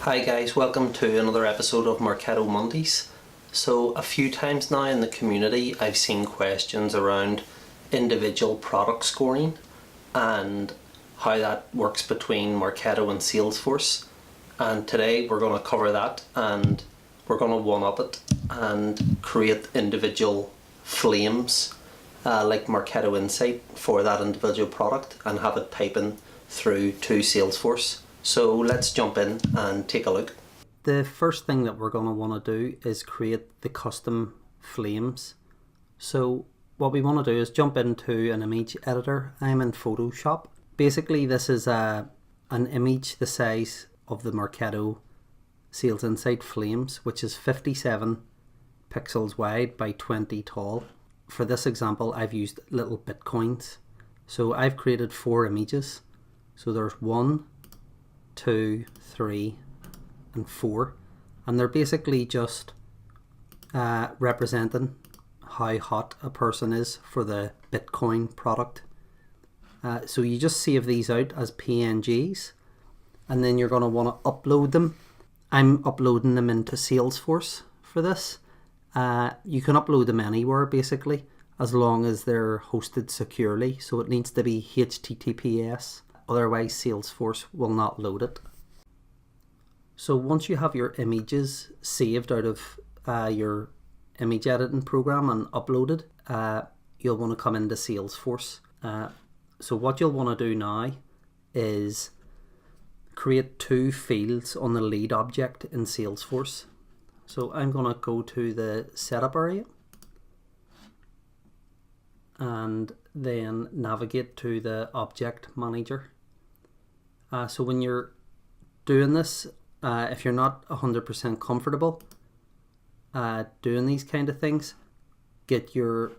Hi guys, welcome to another episode of Marketo Mondays. So a few times now in the community I've seen questions around individual product scoring and how that works between Marketo and Salesforce, and today we're going to cover that and we're going to one-up it and create individual flames like Marketo Insight for that individual product and have it piping through to Salesforce. So let's jump in and take a look. The first thing that we're going to want to do is create the custom flames. So what we want to do is jump into an image editor. I'm in Photoshop. Basically this is an image the size of the Marketo Sales Insight flames, which is 57 pixels wide by 20 tall. For this example I've used little bitcoins. So I've created 4 images. So there's 1, 2, 3 and 4, and they're basically just representing how hot a person is for the Bitcoin product. So you just save these out as PNGs and then you're going to want to upload them. I'm uploading them into Salesforce for this. You can upload them anywhere basically as long as they're hosted securely, so it needs to be HTTPS. Otherwise Salesforce will not load it. So once you have your images saved out of your image editing program and uploaded, you'll want to come into Salesforce. So what you'll want to do now is create 2 fields on the lead object in Salesforce. So I'm going to go to the setup area and then navigate to the object manager. So when you're doing this, if you're not 100% comfortable doing these kind of things, get your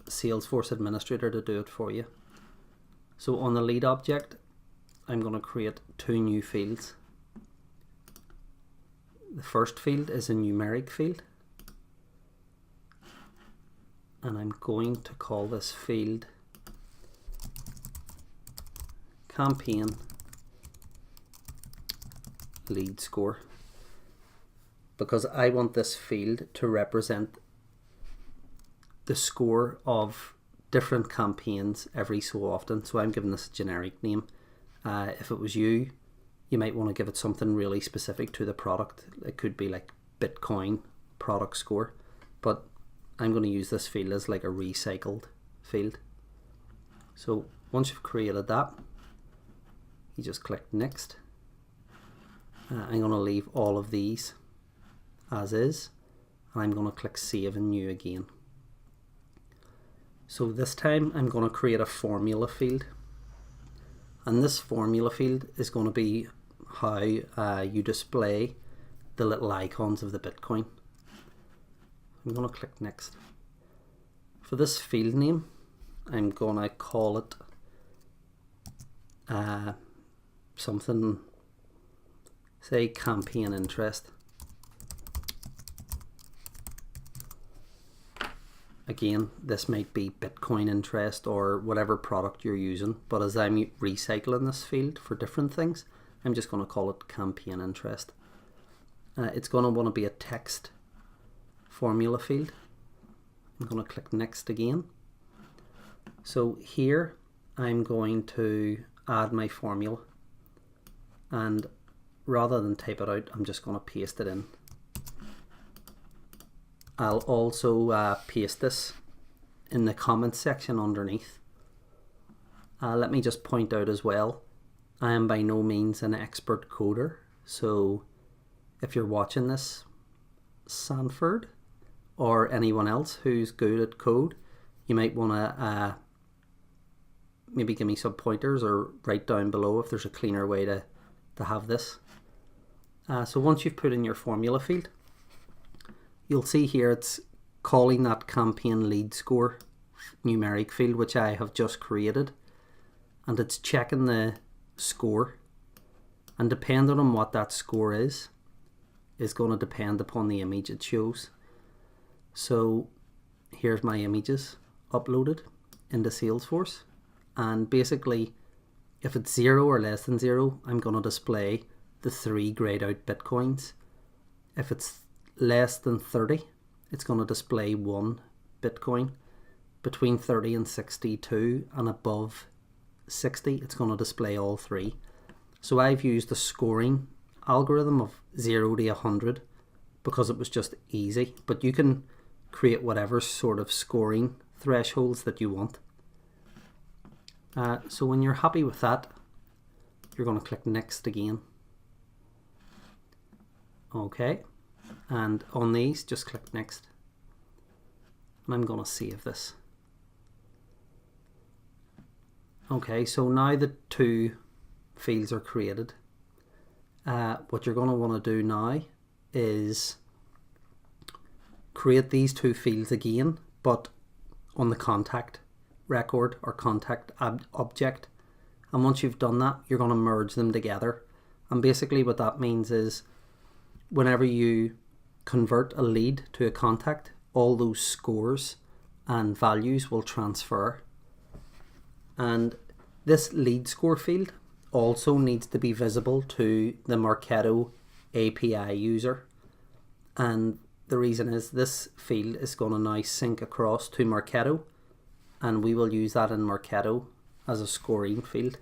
Salesforce administrator to do it for you. So on the lead object, I'm going to create 2 new fields. The first field is a numeric field, and I'm going to call this field campaign lead score, because I want this field to represent the score of different campaigns every so often. So I'm giving this a generic name. If it was you might want to give it something really specific to the product. It could be like Bitcoin product score, but I'm going to use this field as like a recycled field. So once you've created that, you just click next. I'm going to leave all of these as is, and I'm going to click Save and New again. So this time I'm going to create a formula field, and this formula field is going to be how you display the little icons of the Bitcoin. I'm going to click next. For this field name, I'm going to call it something, say campaign interest. Again, this might be Bitcoin interest or whatever product you're using, but as I'm recycling this field for different things, I'm just going to call it campaign interest. It's going to want to be a text formula field. I'm going to click next again. So here I'm going to add my formula, and rather than type it out, I'm just going to paste it in. I'll also paste this in the comments section underneath. Let me just point out as well, I am by no means an expert coder, so if you're watching this, Sanford, or anyone else who's good at code, you might want to maybe give me some pointers or write down below if there's a cleaner way to have this. So once you've put in your formula field, you'll see here it's calling that campaign lead score numeric field, which I have just created, and it's checking the score, and depending on what that score is going to depend upon the image it shows. So here's my images uploaded into Salesforce, and basically if it's 0 or less than 0, I'm going to display the 3 grayed out Bitcoins. If it's less than 30, it's going to display 1 Bitcoin. Between 30 and 62 and above 60, it's going to display all 3. So I've used the scoring algorithm of 0 to 100 because it was just easy. But you can create whatever sort of scoring thresholds that you want. So when you're happy with that, you're going to click next again. Okay, and on these just click next, and I'm going to save this. Okay, so now the 2 fields are created. What you're going to want to do now is create these 2 fields again, but on the contact record or contact object. And once you've done that, you're going to merge them together. And basically what that means is whenever you convert a lead to a contact, all those scores and values will transfer. And this lead score field also needs to be visible to the Marketo API user. And the reason is this field is going to now sync across to Marketo, and we will use that in Marketo as a scoring field.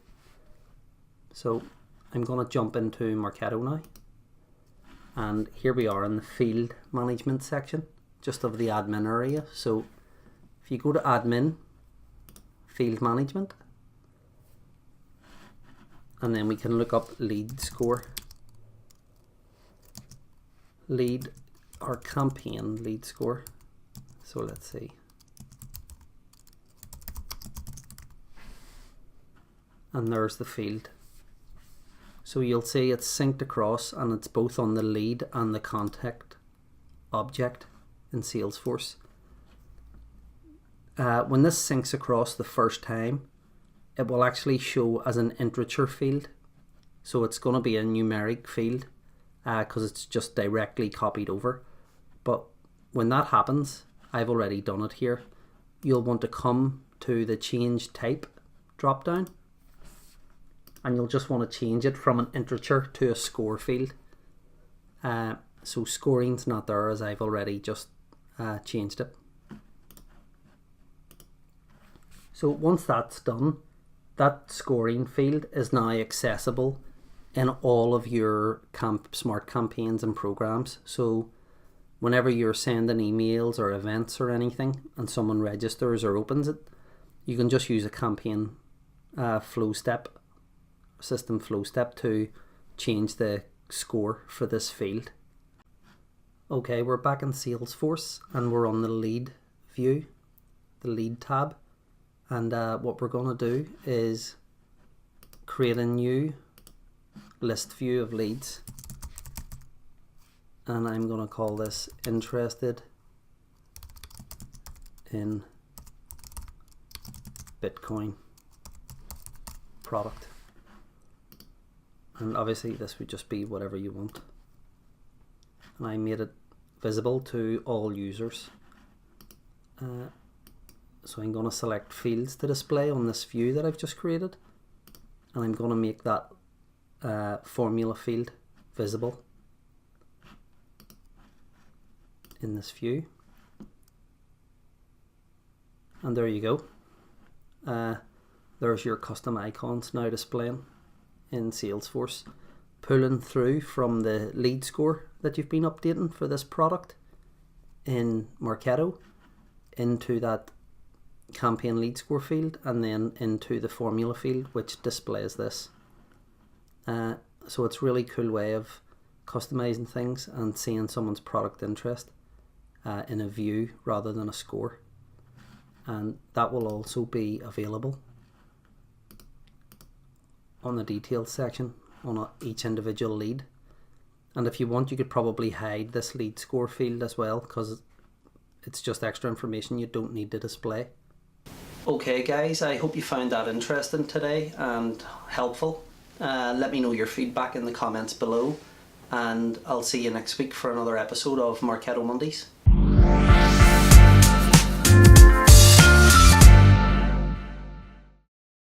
So I'm going to jump into Marketo now, and here we are in the field management section just of the admin area. So if you go to admin, field management, and then we can look up lead score, lead or campaign lead score. So let's see. And there's the field. So you'll see it's synced across, and it's both on the lead and the contact object in Salesforce. When this syncs across the first time, it will actually show as an integer field. So it's going to be a numeric field because it's just directly copied over. But when that happens, I've already done it here. You'll want to come to the change type drop down, and you'll just want to change it from an integer to a score field. So scoring's not there as I've already just changed it. So once that's done, that scoring field is now accessible in all of your smart campaigns and programs. So whenever you're sending emails or events or anything and someone registers or opens it, you can just use a campaign system flow step to change the score for this field. Okay, we're back in Salesforce and we're on the lead view, the lead tab, and what we're going to do is create a new list view of leads, and I'm going to call this interested in Bitcoin product. And obviously this would just be whatever you want. And I made it visible to all users. So I'm going to select fields to display on this view that I've just created. And I'm going to make that formula field visible in this view. And there you go. There's your custom icons now displaying in Salesforce, pulling through from the lead score that you've been updating for this product in Marketo into that campaign lead score field, and then into the formula field which displays this. So it's a really cool way of customizing things and seeing someone's product interest in a view rather than a score. And that will also be available on the details section on each individual lead. And if you want, you could probably hide this lead score field as well, because it's just extra information you don't need to display. Okay guys, I hope you found that interesting today and helpful. Let me know your feedback in the comments below, and I'll see you next week for another episode of Marketo Mondays.